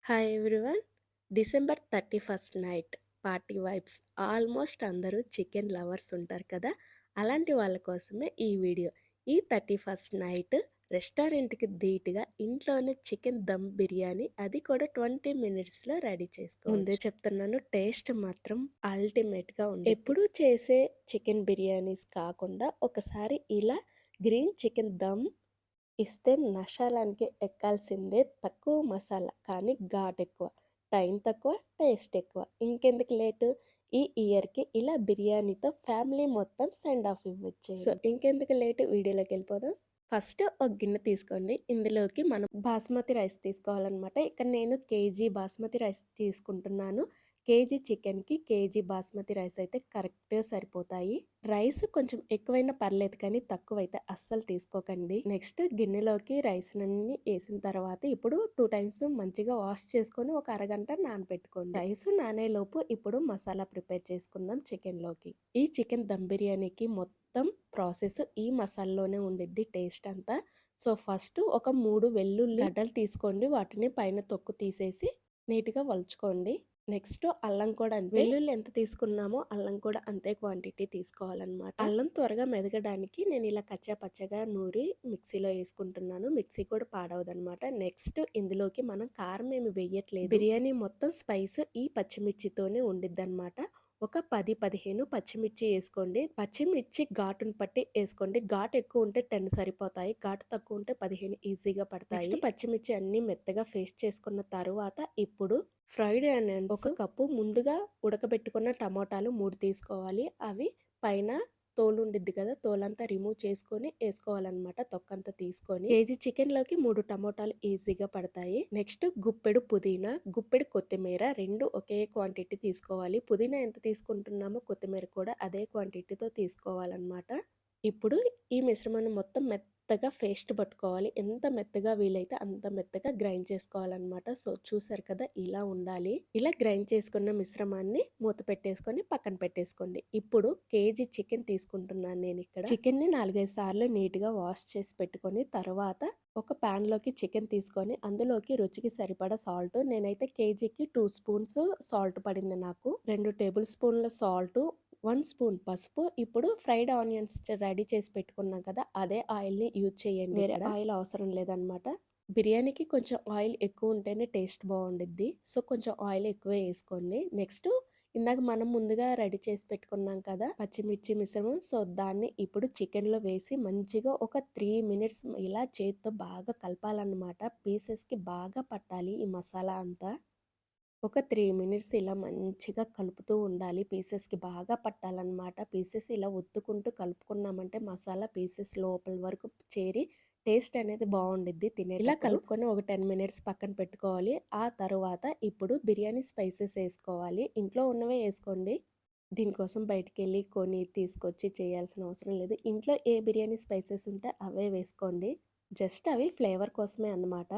Hi everyone. December 31 night party vibes. Almost అందరూ chicken lovers ఉంటారు కదా! అలాంటి వాళ్ళ కోసమే ఈ వీడియో. ఈ 31 నైట్ రెస్టారెంట్‌కి ధీటుగా ఇంట్లోనే చికెన్ దమ్ బిర్యానీ, అది కూడా 20 మినిట్స్‌లో రెడీ చేసుకోవచ్చు. ముందే చెప్తున్నాను, టేస్ట్ మాత్రం అల్టిమేట్‌గా ఉండిద్ది. ఎప్పుడూ చేసే చికెన్ బిర్యానీస్ కాకుండా ఒకసారి ఇలా గ్రీన్ చికెన్ దమ్ ఇస్తే మసాలానికి ఎక్కాల్సిందే. తక్కువ మసాలా కానీ ఘాటెక్కువ, టైం తక్కువ, టేస్ట్ ఎక్కువ. ఇంకెందుకు లేటు, ఈ ఇయర్‌కి ఇలా బిర్యానీతో ఫ్యామిలీ మొత్తం సెండ్ ఆఫ్ ఇవ్వొచ్చేయండి. సో ఇంకెందుకు లేటు, వీడియోలోకెళ్ళిపోదాం. ఫస్ట్ ఒక గిన్నె తీసుకోండి. ఇందులోకి మనం బాస్మతి రైస్ తీసుకోవాలనమాట. ఇక్కడ నేను కేజీ బాస్మతి రైస్ తీసుకుంటున్నాను. కేజీ చికెన్‌కి కేజీ బాస్మతి రైస్ అయితే కరెక్ట్‌గా సరిపోతాయి. రైస్ కొంచెం ఎక్కువైనా పర్లేదు కానీ తక్కువైతే అస్సలు తీసుకోకండి. నెక్స్ట్ గిన్నెలోకి రైస్‌నన్నీ ఏసిన తర్వాత ఇప్పుడు 2 టైమ్స్ మంచిగా వాష్ చేసుకొని ఒక అరగంట నానబెట్టుకోండి. రైస్ నానేలోపు ఇప్పుడు మసాలా ప్రిపేర్ చేసుకుందాం చికెన్‌లోకి. ఈ చికెన్ దమ్ బిర్యానీకి మొత్తం ప్రాసెస్ ఈ మసాలాలోనే ఉండిద్ది టేస్ట్ అంతా. సో ఫస్ట్ ఒక 3 వెల్లుల్లి గడ్డలు తీసుకోండి. వాటిని పైన తొక్కు తీసేసి నీట్‌గా వలుచుకోండి. నెక్స్ట్ అల్లం కూడా అంతే. వెల్లుల్లి ఎంత తీసుకున్నామో అల్లం కూడా అంతే క్వాంటిటీ తీసుకోవాలన్నమాట. అల్లం త్వరగా మెదగడానికి నేను ఇలా కచ్చా పచ్చగా నూరి మిక్సీలో వేసుకుంటున్నాను. మిక్సీ కూడా పాడవదనమాట. నెక్స్ట్ ఇందులోకి మనం కారం ఏమి వేయట్లేదు. బిర్యానీ మొత్తం స్పైస్ ఈ పచ్చిమిర్చితోనే ఉండిద్దనమాట. ఒక 10, 15 పచ్చిమిర్చి వేసుకోండి. పచ్చిమిర్చి ఘాటును పట్టి వేసుకోండి. ఘాటు ఎక్కువ ఉంటే 10 సరిపోతాయి. ఘాటు తక్కువ ఉంటే 15 ఈజీగా పడతాయి. నెక్స్ట్ పచ్చిమిర్చి అన్ని మెత్తగా పేస్ట్ చేసుకున్న తరువాత ఇప్పుడు ఫ్రైడ్ ఆనియన్స్ ఒక కప్పు, ముందుగా ఉడకబెట్టుకున్న టమోటాలు 3 తీసుకోవాలి. అవి పైన తోలు ఉండిద్ది కదా, తోలంతా రిమూవ్ చేసుకొని వేసుకోవాలన్నమాట. తొక్కంతా తీసుకొని కేజీ చికెన్లోకి 3 టమోటాలు ఈజీగా పడతాయి. నెక్స్ట్ గుప్పెడు పుదీనా, గుప్పెడు కొత్తిమీర, రెండు ఒకే క్వాంటిటీ తీసుకోవాలి. పుదీనా ఎంత తీసుకుంటున్నామో కొత్తిమీర కూడా అదే క్వాంటిటీతో తీసుకోవాలన్నమాట. ఇప్పుడు ఈ మిశ్రమాన్ని మొత్తం మెత్తగా పేస్ట్ పట్టుకోవాలి. ఎంత మెత్తగా వీలైతే అంత మెత్తగా గ్రైండ్ చేసుకోవాలన్నమాట. సో చూసారు కదా, ఇలా ఉండాలి. ఇలా గ్రైండ్ చేసుకున్న మిశ్రమాన్ని మూత పెట్టేసుకొని పక్కన పెట్టేసుకోండి. ఇప్పుడు కేజీ చికెన్ తీసుకుంటున్నాను నేను ఇక్కడ. చికెన్ని 4-5 సార్లు నీట్గా వాష్ చేసి పెట్టుకొని తర్వాత ఒక ప్యాన్లోకి చికెన్ తీసుకొని అందులోకి రుచికి సరిపడా సాల్ట్, నేనైతే కేజీకి 2 స్పూన్స్ సాల్ట్ పడింది నాకు. 2 టేబుల్ స్పూన్ల సాల్ట్, 1 స్పూన్ పసుపు. ఇప్పుడు ఫ్రైడ్ ఆనియన్స్ రెడీ చేసి పెట్టుకున్నాం కదా, అదే ఆయిల్‌ని యూజ్ చేయండి. వేరే ఆయిల్ అవసరం లేదనమాట. బిర్యానీకి కొంచెం ఆయిల్ ఎక్కువ ఉంటేనే టేస్ట్ బాగుండిద్ది. సో కొంచెం ఆయిల్ ఎక్కువే వేసుకోండి. నెక్స్ట్ ఇందాక మనం ముందుగా రెడీ చేసి పెట్టుకున్నాం కదా పచ్చిమిర్చి మిశ్రమం, సో దాన్ని ఇప్పుడు చికెన్లో వేసి మంచిగా ఒక 3 మినిట్స్ ఇలా చేతితో బాగా కలపాలన్నమాట. పీసెస్కి బాగా పట్టాలి ఈ మసాలా అంతా. ఒక 3 మినిట్స్ ఇలా మంచిగా కలుపుతూ ఉండాలి. పీసెస్‌కి బాగా పట్టాలన్నమాట. పీసెస్ ఇలా ఒత్తుకుంటూ కలుపుకున్నామంటే మసాలా పీసెస్ లోపల వరకు చేరి టేస్ట్ అనేది బావుండిద్ది తినేటప్పుడు. ఇలా కలుపుకొని ఒక 10 మినిట్స్ పక్కన పెట్టుకోవాలి. ఆ తరువాత ఇప్పుడు బిర్యానీ స్పైసెస్ ఏసుకోవాలి. ఇంట్లో ఉన్నవే ఏసుకోండి. దీనికోసం బయటికెళ్ళి కొని తీసుకొచ్చి చేయాల్సిన అవసరం లేదు. ఇంట్లో ఏ బిర్యానీ స్పైసెస్ ఉంటే అవే వేసుకోండి. జస్ట్ అవి ఫ్లేవర్ కోసమే అన్నమాట.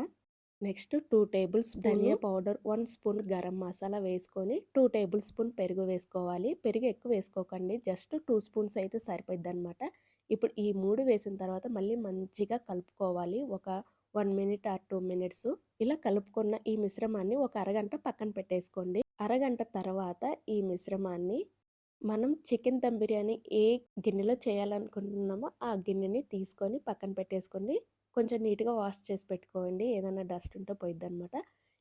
నెక్స్ట్ 2 టేబుల్ స్పూన్ ధనియా పౌడర్, 1 స్పూన్ గరం మసాలా వేసుకొని 2 టేబుల్ స్పూన్ పెరుగు వేసుకోవాలి. పెరుగు ఎక్కువ వేసుకోకండి. జస్ట్ 2 స్పూన్స్ అయితే సరిపోయిద్దనమాట. ఇప్పుడు ఈ 3 వేసిన తర్వాత మళ్ళీ మంచిగా కలుపుకోవాలి. ఒక 1 మినిట్ ఆర్ 2 మినిట్స్. ఇలా కలుపుకున్న ఈ మిశ్రమాన్ని ఒక అరగంట పక్కన పెట్టేసుకోండి. అరగంట తర్వాత ఈ మిశ్రమాన్ని మనం చికెన్ దమ్ బిర్యానీ ఏ గిన్నెలో చేయాలనుకుంటున్నామో ఆ గిన్నెని తీసుకొని పక్కన పెట్టేసుకోండి. కొంచెం నీట్‌గా వాష్ చేసి పెట్టుకోండి. ఏదైనా డస్ట్ ఉంటే పోయిద్దనమాట.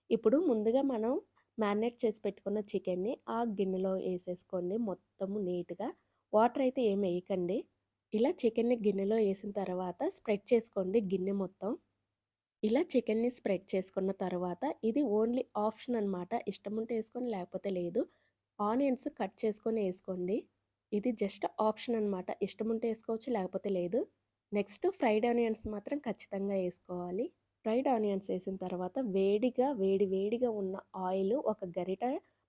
ఇప్పుడు ముందుగా మనం మ్యారినేట్ చేసి పెట్టుకున్న చికెన్‌ని ఆ గిన్నెలో ఏసేసుకోండి మొత్తము నీట్‌గా. వాటర్ అయితే ఏమి ఎయకండి. ఇలా చికెన్‌ని గిన్నెలో ఏసిన తర్వాత స్ప్రెడ్ చేసుకోండి గిన్నె మొత్తం. ఇలా చికెన్‌ని స్ప్రెడ్ చేసుకున్న తర్వాత ఇది ఓన్లీ ఆప్షన్ అనమాట. ఇష్టముంటే ఏసుకోండి, లేకపోతే లేదు. ఆనియన్స్ కట్ చేసుకొని ఏసుకోండి. ఇది జస్ట్ ఆప్షన్ అనమాట. ఇష్టముంటే ఏసుకోవచ్చు, లేకపోతే లేదు. నెక్స్ట్ ఫ్రైడ్ ఆనియన్స్ మాత్రం ఖచ్చితంగా ఏసుకోవాలి. ఫ్రైడ్ ఆనియన్స్ ఏసిన తర్వాత వేడిగా వేడి వేడిగా ఉన్న ఆయిల్ ఒక గరిట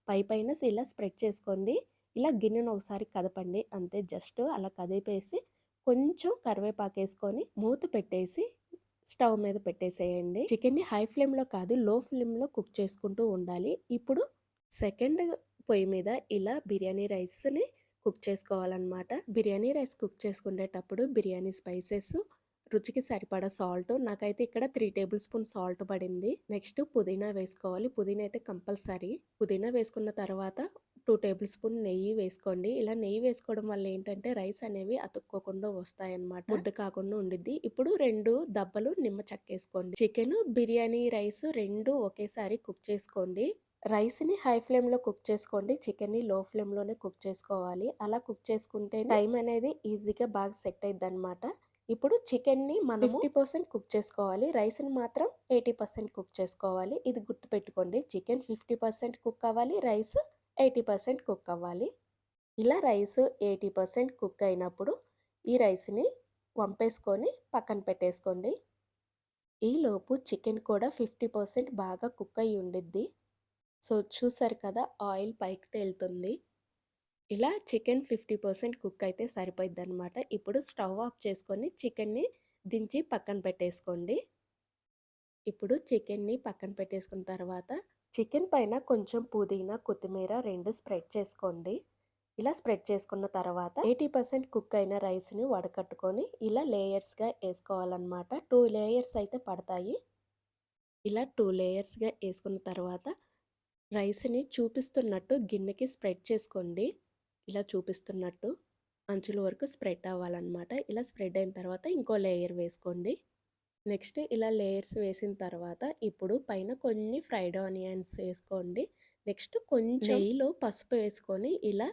పైపైన ఇలా స్ప్రెడ్ చేసుకోండి. ఇలా గిన్నెను ఒకసారి కదపండి అంతే. జస్ట్ అలా కదిపేసి కొంచెం కరివేపాకేసుకొని మూత పెట్టేసి స్టవ్ మీద పెట్టేసేయండి. చికెన్‌ని హై ఫ్లేమ్‌లో కాదు, లో ఫ్లేమ్‌లో కుక్ చేసుకుంటూ ఉండాలి. ఇప్పుడు సెకండ్ పొయ్యి మీద ఇలా బిర్యానీ రైస్‌ని కుక్ చేసుకోవాలనమాట. బిర్యానీ రైస్ కుక్ చేసుకునేటప్పుడు బిర్యానీ స్పైసెస్, రుచికి సరిపడా సాల్ట్. నాకైతే ఇక్కడ 3 టేబుల్ స్పూన్ సాల్ట్ పడింది. నెక్స్ట్ పుదీనా వేసుకోవాలి. పుదీనా అయితే కంపల్సరీ. పుదీనా వేసుకున్న తర్వాత 2 టేబుల్ స్పూన్ నెయ్యి వేసుకోండి. ఇలా నెయ్యి వేసుకోవడం వల్ల ఏంటంటే రైస్ అనేవి అతుక్కోకుండా వస్తాయన్నమాట. ముద్ద కాకుండా ఉండిద్ది. ఇప్పుడు 2 దబ్బలు నిమ్మ చెక్కేసుకోండి. చికెను, బిర్యానీ రైస్ 2 ఒకేసారి కుక్ చేసుకోండి. రైస్‌ని హై ఫ్లేమ్‌లో కుక్ చేసుకోండి. చికెన్‌ని లో ఫ్లేమ్‌లోనే కుక్ చేసుకోవాలి. అలా కుక్ చేసుకుంటే టైం అనేది ఈజీగా బాగా సెట్ అయిద్దనమాట. ఇప్పుడు చికెన్‌ని మనము 50% కుక్ చేసుకోవాలి. రైస్‌ని మాత్రం 80% కుక్ చేసుకోవాలి. ఇది గుర్తుపెట్టుకోండి. చికెన్ 50% కుక్ అవ్వాలి. రైస్ 80% కుక్ అవ్వాలి. ఇలా రైస్ 80% కుక్ అయినప్పుడు ఈ రైస్‌ని వంపేసుకొని పక్కన పెట్టేసుకోండి. ఈలోపు చికెన్ కూడా 50% బాగా కుక్ అయ్యి ఉండిద్ది. సో, చూసారు కదా! ఆయిల్ పైకి తేలుతుంది. ఇలా చికెన్ 50% కుక్ అయితే సరిపోయిద్దనమాట. ఇప్పుడు స్టవ్ ఆఫ్ చేసుకొని చికెన్‌ని దించి పక్కన పెట్టేసుకోండి. ఇప్పుడు చికెన్‌ని పక్కన పెట్టేసుకున్న తర్వాత చికెన్ పైన కొంచెం పుదీనా, కొత్తిమీర 2 స్ప్రెడ్ చేసుకోండి. ఇలా స్ప్రెడ్ చేసుకున్న తర్వాత 80% కుక్ అయిన రైస్‌ని వడకట్టుకొని ఇలా లేయర్స్‌గా ఏసుకోవాలనమాట. 2 లేయర్స్ అయితే పడతాయి. ఇలా 2 లేయర్స్‌గా ఏసుకున్న తర్వాత రైస్‌ని చూపిస్తున్నట్టు గిన్నెకి స్ప్రెడ్ చేసుకోండి. ఇలా చూపిస్తున్నట్టు అంచుల వరకు స్ప్రెడ్ అవ్వాలనమాట. ఇలా స్ప్రెడ్ అయిన తర్వాత ఇంకో లేయర్ వేసుకోండి. నెక్స్ట్ ఇలా లేయర్స్ వేసిన తర్వాత ఇప్పుడు పైన కొన్ని ఫ్రైడ్ ఆనియన్స్ వేసుకోండి. నెక్స్ట్ కొంచెం నెయ్యిలో పసుపు వేసుకొని ఇలా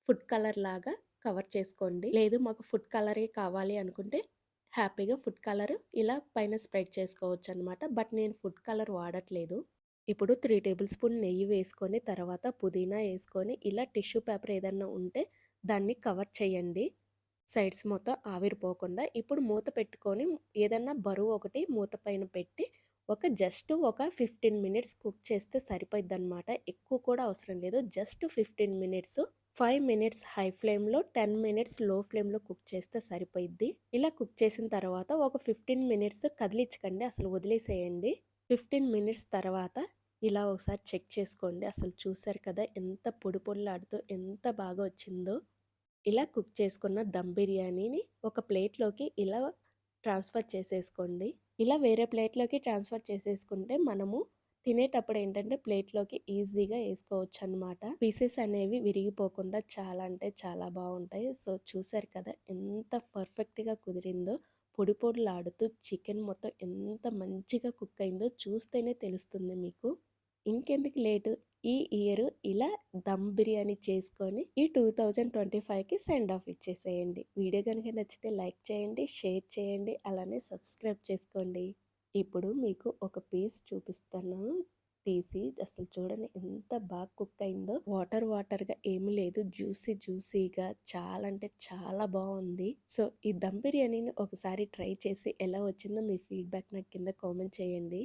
ఫుడ్ కలర్ లాగా కవర్ చేసుకోండి. లేదు మాకు ఫుడ్ కలరే కావాలి అనుకుంటే హ్యాపీగా ఫుడ్ కలర్ ఇలా పైన స్ప్రెడ్ చేసుకోవచ్చనమాట. బట్ నేను ఫుడ్ కలర్ వాడట్లేదు. ఇప్పుడు 3 టేబుల్ స్పూన్ నెయ్యి వేసుకొని తర్వాత పుదీనా వేసుకొని ఇలా టిష్యూ పేపర్ ఏదన్నా ఉంటే దాన్ని కవర్ చేయండి. సైడ్స్ మొత్తం ఆవిరిపోకుండా. ఇప్పుడు మూత పెట్టుకొని ఏదన్నా బరువు ఒకటి మూత పైన పెట్టి జస్ట్ ఒక 15 మినిట్స్ కుక్ చేస్తే సరిపోయిద్దనమాట. ఎక్కువ కూడా అవసరం లేదు. Just 15 minutes. 5 మినిట్స్ హై ఫ్లేమ్‌లో, 10 మినిట్స్ లో ఫ్లేమ్‌లో కుక్ చేస్తే సరిపోయిద్ది. ఇలా కుక్ చేసిన తర్వాత ఒక 15 మినిట్స్ కదిలించకండి. అసలు వదిలేసేయండి. 15 మినిట్స్ తర్వాత ఇలా ఒకసారి చెక్ చేసుకోండి. అసలు చూసారు కదా! ఎంత పొడి పొడిలాడుతూ ఎంత బాగా వచ్చిందో. ఇలా కుక్ చేసుకున్న దమ్ బిర్యానీని ఒక ప్లేట్‌లోకి ఇలా ట్రాన్స్‌ఫర్ చేసేసుకోండి. ఇలా వేరే ప్లేట్‌లోకి ట్రాన్స్‌ఫర్ చేసేసుకుంటే మనము తినేటప్పుడు ఏంటంటే ప్లేట్‌లోకి ఈజీగా ఏసుకోవచ్చనమాట. పీసెస్ అనేవి విరిగిపోకుండా చాలా అంటే చాలా బావుంటాయి. సో, చూసారు కదా! ఎంత పర్ఫెక్ట్‌గా కుదిరిందో. పొడి పొడిలాడుతూ చికెన్ మొత్తం ఎంత మంచిగా కుక్ అయిందో చూస్తేనే తెలుస్తుంది మీకు. ఇంకెందుకు లేటు ఈ ఇయర్ ఇలా దమ్ బిర్యానీ చేసుకొని ఈ 2025కి సెండ్ ఆఫ్ ఇచ్చేసేయండి. వీడియో కనుక నచ్చితే లైక్ చేయండి, షేర్ చేయండి, అలానే సబ్స్క్రైబ్ చేసుకోండి. ఇప్పుడు మీకు ఒక పీస్ చూపిస్తాను తీసి. అసలు చూడండి ఎంత బాగా కుక్ అయిందో. వాటర్ వాటర్‌గా ఏమి లేదు. జ్యూసీ జ్యూసీగా చాలా అంటే చాలా బావుంది. సో, ఈ దమ్ బిర్యానీని ఒకసారి ట్రై చేసి ఎలా వచ్చిందో మీ ఫీడ్‌బ్యాక్ నాకు కింద కామెంట్ చేయండి.